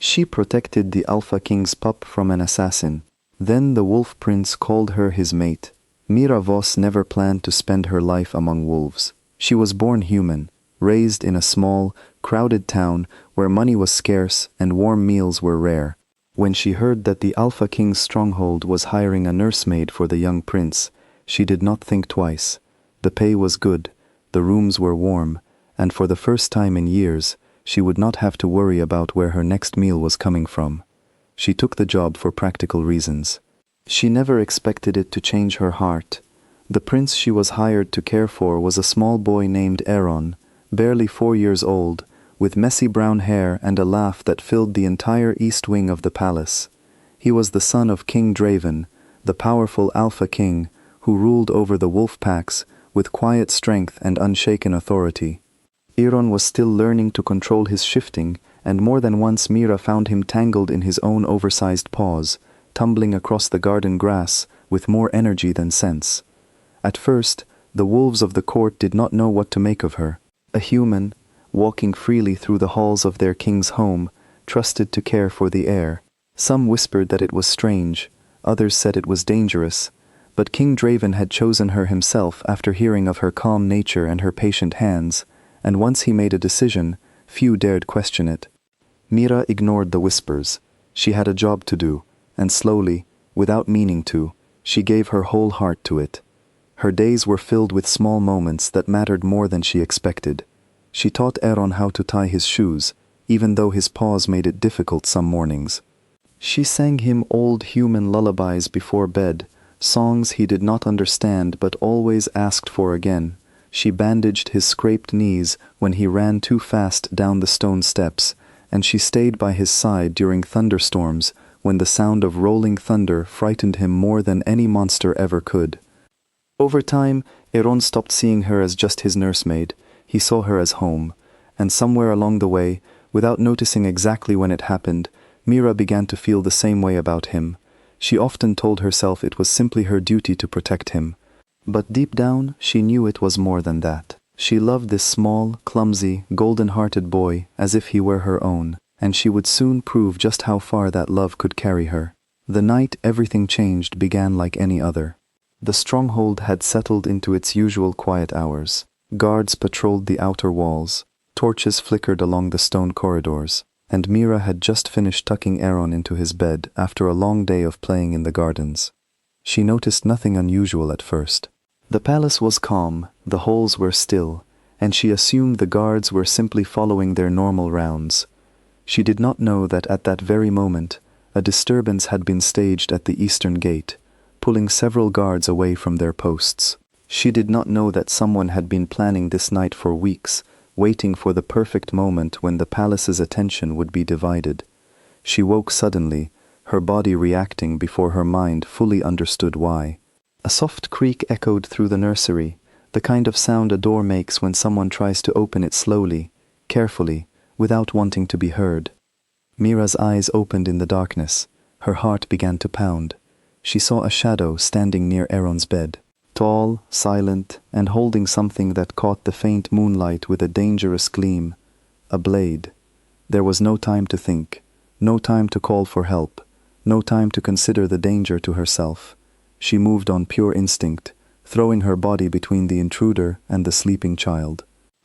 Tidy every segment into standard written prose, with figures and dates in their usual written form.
She protected the Alpha King's pup from an assassin. Then the Wolf Prince called her his mate. Mira Voss never planned to spend her life among wolves. She was born human, raised in a small, crowded town where money was scarce and warm meals were rare. When she heard that the Alpha King's stronghold was hiring a nursemaid for the young prince, she did not think twice. The pay was good, the rooms were warm, and for the first time in years, she would not have to worry about where her next meal was coming from. She took the job for practical reasons. She never expected it to change her heart. The prince she was hired to care for was a small boy named Aeron, barely 4 years old, with messy brown hair and a laugh that filled the entire east wing of the palace. He was the son of King Draven, the powerful Alpha King, who ruled over the wolf packs with quiet strength and unshaken authority. Aeron was still learning to control his shifting, and more than once Mira found him tangled in his own oversized paws, tumbling across the garden grass with more energy than sense. At first, the wolves of the court did not know what to make of her. A human, walking freely through the halls of their king's home, trusted to care for the heir. Some whispered that it was strange, others said it was dangerous, but King Draven had chosen her himself after hearing of her calm nature and her patient hands, and once he made a decision, few dared question it. Mira ignored the whispers. She had a job to do, and slowly, without meaning to, she gave her whole heart to it. Her days were filled with small moments that mattered more than she expected. She taught Aeron how to tie his shoes, even though his paws made it difficult some mornings. She sang him old human lullabies before bed, songs he did not understand but always asked for again. She bandaged his scraped knees when he ran too fast down the stone steps, and she stayed by his side during thunderstorms when the sound of rolling thunder frightened him more than any monster ever could. Over time, Aeron stopped seeing her as just his nursemaid. He saw her as home, and somewhere along the way, without noticing exactly when it happened, Mira began to feel the same way about him. She often told herself it was simply her duty to protect him. But deep down, she knew it was more than that. She loved this small, clumsy, golden-hearted boy as if he were her own, and she would soon prove just how far that love could carry her. The night everything changed began like any other. The stronghold had settled into its usual quiet hours. Guards patrolled the outer walls, torches flickered along the stone corridors, and Mira had just finished tucking Aeron into his bed after a long day of playing in the gardens. She noticed nothing unusual at first. The palace was calm, the halls were still, and she assumed the guards were simply following their normal rounds. She did not know that at that very moment, a disturbance had been staged at the eastern gate, pulling several guards away from their posts. She did not know that someone had been planning this night for weeks, waiting for the perfect moment when the palace's attention would be divided. She woke suddenly, her body reacting before her mind fully understood why. A soft creak echoed through the nursery, the kind of sound a door makes when someone tries to open it slowly, carefully, without wanting to be heard. Mira's eyes opened in the darkness. Her heart began to pound. She saw a shadow standing near Aeron's bed, tall, silent, and holding something that caught the faint moonlight with a dangerous gleam. A blade. There was no time to think, no time to call for help, no time to consider the danger to herself. She moved on pure instinct, throwing her body between the intruder and the sleeping child.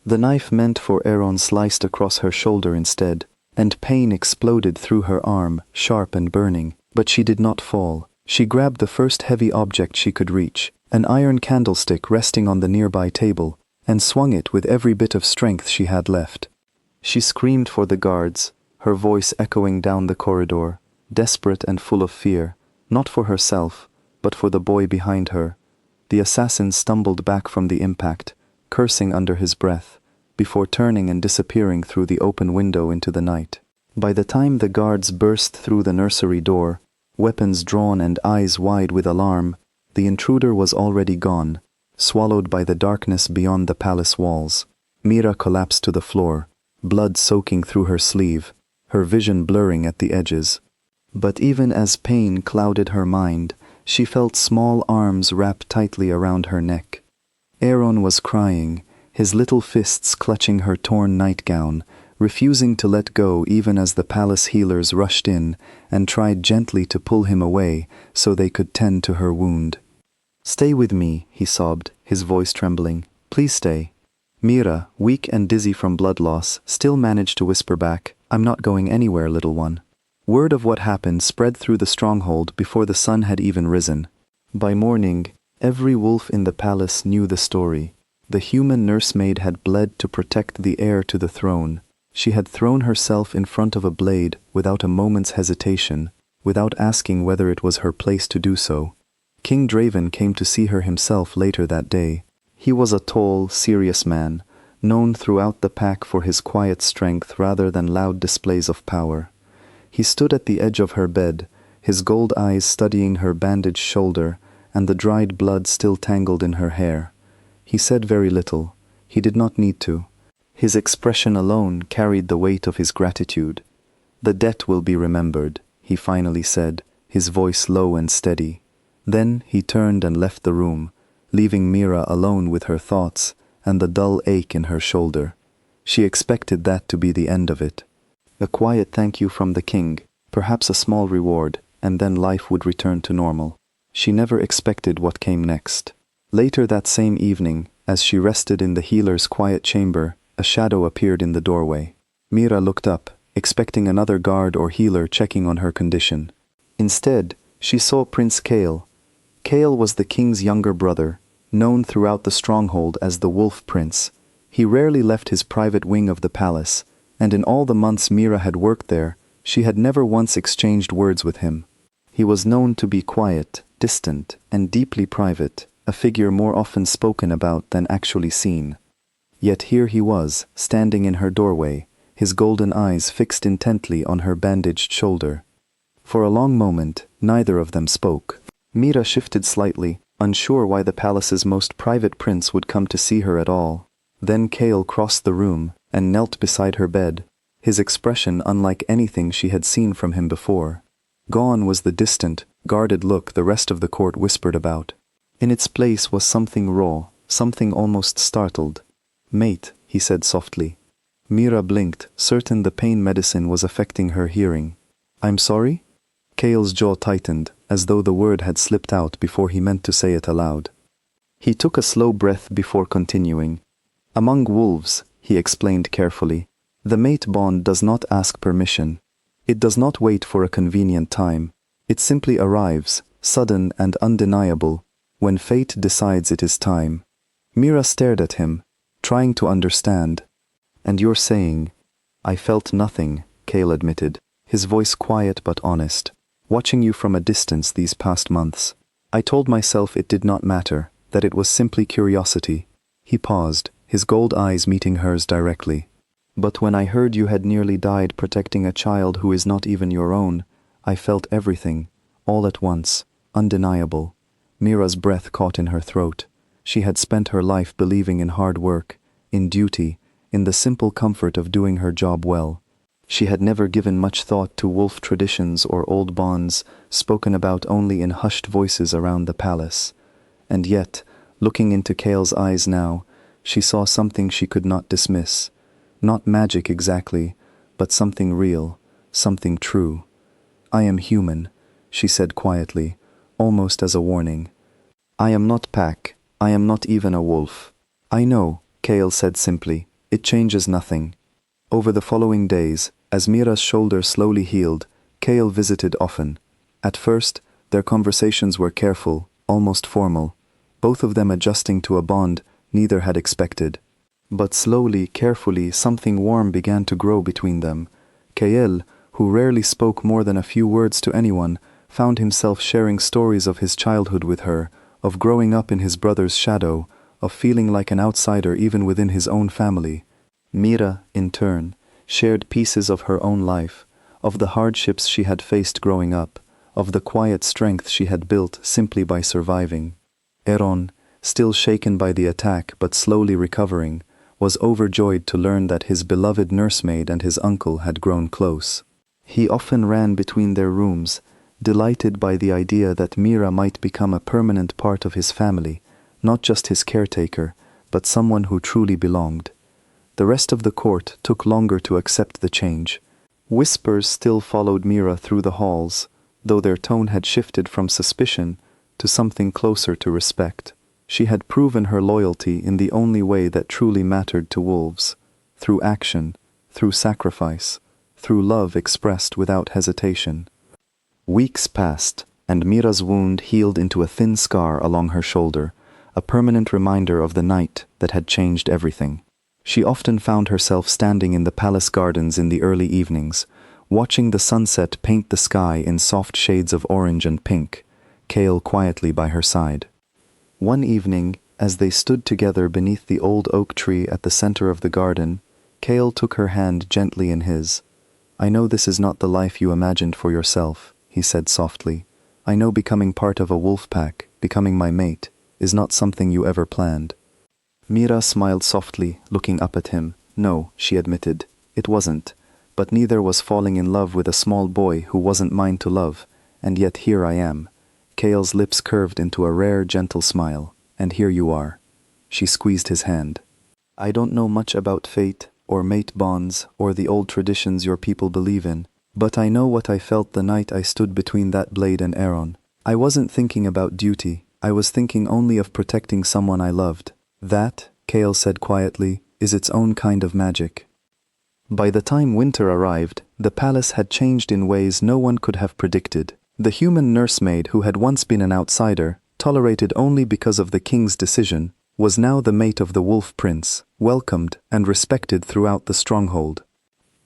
The knife meant for Aeron sliced across her shoulder instead, and pain exploded through her arm, sharp and burning, but she did not fall. She grabbed the first heavy object she could reach, an iron candlestick resting on the nearby table, and swung it with every bit of strength she had left. She screamed for the guards, her voice echoing down the corridor, desperate and full of fear, not for herself, but for the boy behind her. The assassin stumbled back from the impact, cursing under his breath, before turning and disappearing through the open window into the night. By the time the guards burst through the nursery door, weapons drawn and eyes wide with alarm, the intruder was already gone, swallowed by the darkness beyond the palace walls. Mira collapsed to the floor, blood soaking through her sleeve, her vision blurring at the edges. But even as pain clouded her mind, she felt small arms wrap tightly around her neck. Aeron was crying, his little fists clutching her torn nightgown, refusing to let go even as the palace healers rushed in and tried gently to pull him away so they could tend to her wound. "Stay with me," he sobbed, his voice trembling. "Please stay." Mira, weak and dizzy from blood loss, still managed to whisper back, "I'm not going anywhere, little one." Word of what happened spread through the stronghold before the sun had even risen. By morning, every wolf in the palace knew the story. The human nursemaid had bled to protect the heir to the throne. She had thrown herself in front of a blade without a moment's hesitation, without asking whether it was her place to do so. King Draven came to see her himself later that day. He was a tall, serious man, known throughout the pack for his quiet strength rather than loud displays of power. He stood at the edge of her bed, his gold eyes studying her bandaged shoulder and the dried blood still tangled in her hair. He said very little. He did not need to. His expression alone carried the weight of his gratitude. "The debt will be remembered," he finally said, his voice low and steady. Then he turned and left the room, leaving Mira alone with her thoughts and the dull ache in her shoulder. She expected that to be the end of it. A quiet thank you from the king, perhaps a small reward, and then life would return to normal. She never expected what came next. Later that same evening, as she rested in the healer's quiet chamber, a shadow appeared in the doorway. Mira looked up, expecting another guard or healer checking on her condition. Instead, she saw Prince Kael. Kael was the king's younger brother, known throughout the stronghold as the Wolf Prince. He rarely left his private wing of the palace, and in all the months Mira had worked there, she had never once exchanged words with him. He was known to be quiet, distant, and deeply private, a figure more often spoken about than actually seen. Yet here he was, standing in her doorway, his golden eyes fixed intently on her bandaged shoulder. For a long moment, neither of them spoke. Mira shifted slightly, unsure why the palace's most private prince would come to see her at all. Then Kael crossed the room and knelt beside her bed, his expression unlike anything she had seen from him before. Gone was the distant, guarded look the rest of the court whispered about. In its place was something raw, something almost startled. "Mate," he said softly. Mira blinked, certain the pain medicine was affecting her hearing. "I'm sorry?" Kael's jaw tightened, as though the word had slipped out before he meant to say it aloud. He took a slow breath before continuing. "Among wolves," he explained carefully, "the mate bond does not ask permission. It does not wait for a convenient time. It simply arrives, sudden and undeniable, when fate decides it is time." Mira stared at him, trying to understand. "And you're saying—" "I felt nothing," Kael admitted, his voice quiet but honest. "Watching you from a distance these past months, I told myself it did not matter, that it was simply curiosity." He paused, his gold eyes meeting hers directly. "But when I heard you had nearly died protecting a child who is not even your own, I felt everything, all at once, undeniable." Mira's breath caught in her throat. She had spent her life believing in hard work, in duty, in the simple comfort of doing her job well. She had never given much thought to wolf traditions or old bonds, spoken about only in hushed voices around the palace. And yet, looking into Kael's eyes now, she saw something she could not dismiss. Not magic exactly, but something real, something true. "I am human," she said quietly, almost as a warning. "I am not pack, I am not even a wolf." "I know," Kael said simply. "It changes nothing." Over the following days, as Mira's shoulder slowly healed, Kael visited often. At first, their conversations were careful, almost formal, both of them adjusting to a bond neither had expected. But slowly, carefully, something warm began to grow between them. Kael, who rarely spoke more than a few words to anyone, found himself sharing stories of his childhood with her, of growing up in his brother's shadow, of feeling like an outsider even within his own family. Mira, in turn, shared pieces of her own life, of the hardships she had faced growing up, of the quiet strength she had built simply by surviving. Eron, still shaken by the attack but slowly recovering, was overjoyed to learn that his beloved nursemaid and his uncle had grown close. He often ran between their rooms, delighted by the idea that Mira might become a permanent part of his family, not just his caretaker, but someone who truly belonged. The rest of the court took longer to accept the change. Whispers still followed Mira through the halls, though their tone had shifted from suspicion to something closer to respect. She had proven her loyalty in the only way that truly mattered to wolves, through action, through sacrifice, through love expressed without hesitation. Weeks passed, and Mira's wound healed into a thin scar along her shoulder, a permanent reminder of the night that had changed everything. She often found herself standing in the palace gardens in the early evenings, watching the sunset paint the sky in soft shades of orange and pink, Kale quietly by her side. One evening, as they stood together beneath the old oak tree at the center of the garden, Kale took her hand gently in his. "I know this is not the life you imagined for yourself," he said softly. "I know becoming part of a wolf pack, becoming my mate, is not something you ever planned." Mira smiled softly, looking up at him. "No," she admitted, "it wasn't. But neither was falling in love with a small boy who wasn't mine to love, and yet here I am." Kale's lips curved into a rare, gentle smile. "And here you are." She squeezed his hand. "I don't know much about fate, or mate bonds, or the old traditions your people believe in, but I know what I felt the night I stood between that blade and Aaron. I wasn't thinking about duty. I was thinking only of protecting someone I loved. That," Kale said quietly, "is its own kind of magic." By the time winter arrived, the palace had changed in ways no one could have predicted. The human nursemaid who had once been an outsider, tolerated only because of the king's decision, was now the mate of the wolf prince, welcomed and respected throughout the stronghold.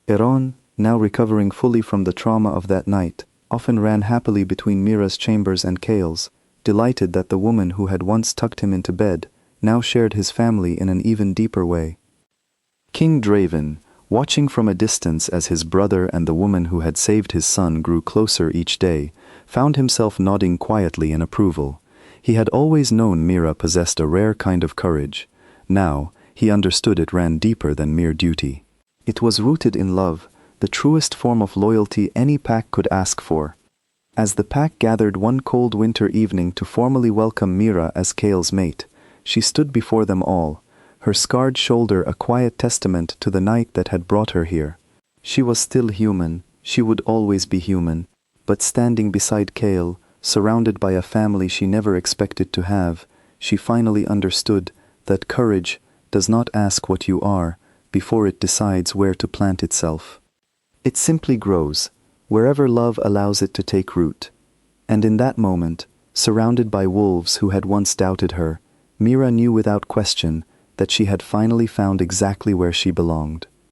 Eron, now recovering fully from the trauma of that night, often ran happily between Mira's chambers and Kale's, delighted that the woman who had once tucked him into bed now shared his family in an even deeper way. King Draven, watching from a distance as his brother and the woman who had saved his son grew closer each day, found himself nodding quietly in approval. He had always known Mira possessed a rare kind of courage. Now, he understood it ran deeper than mere duty. It was rooted in love, the truest form of loyalty any pack could ask for. As the pack gathered one cold winter evening to formally welcome Mira as Kale's mate, she stood before them all, her scarred shoulder a quiet testament to the night that had brought her here. She was still human, she would always be human, but standing beside Kale, surrounded by a family she never expected to have, she finally understood that courage does not ask what you are before it decides where to plant itself. It simply grows, wherever love allows it to take root. And in that moment, surrounded by wolves who had once doubted her, Mira knew without question that she had finally found exactly where she belonged.